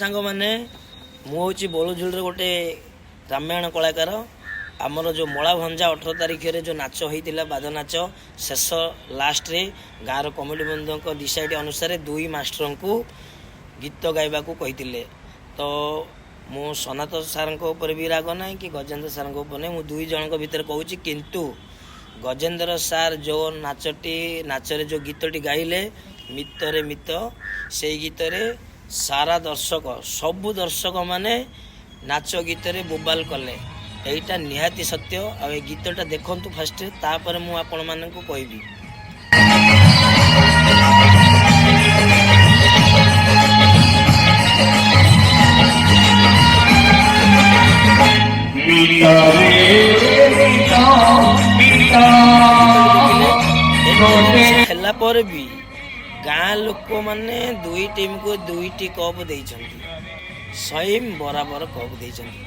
सांग मैंने मुझे बोलझुल गोटे रामायण कलाकार आमर जो मला भंजा 18 तारिख रे जो नाच होता बाद नाच शेष लास्ट रे गाँव कमिटी बंधु डिसाइड अनुसार दुई मास्टर को गीत गाइबा को कही तो मु सनातन सार भी राग ना कि गजेंद्र सार नहीं दुई जन भितर कहूँ किंतु गजेंद्र सार जो नाचटी नाचरे जो गीतटी गाइले मित रे मित से गीत रे सारा दर्शक सबू दर्शक माने नाच गीत रे बोबाल कले एटा निहाती सत्य आ गीतटा देखंतु फास्ट तापर मु आपण मानकु कहबी खेला पर भी गाँ लोक माने दुई टीम को दुईटी कप देइछंती सहीम बराबर कप देइछंती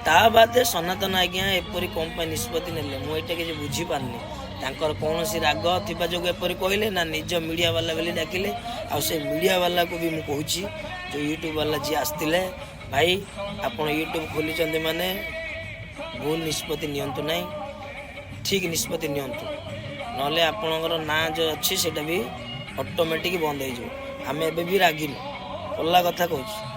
ता बादे सनातन आज्ञा एपरी कंपनी निष्पत्ति नेले मु एटा के बुझी पारनी तांकर कौनसी राग थिबा जोग एपरी कहले ना निज मीडिया वाला बेली डाकिले आ से मीडिया वाला को भी मु कहूची जो यूट्यूब वाला जी आस्तिले भाई आपण यूट्यूब खोली चंदी माने भूल निष्पत्ति नियंतु नहीं ठीक निष्पत्ति नियंतु नले आपणकर ना जो अच्छी सेटा भी ऑटोमेटिक बंद हो आम एबे भी रागिनु ओला कथा कहूँ।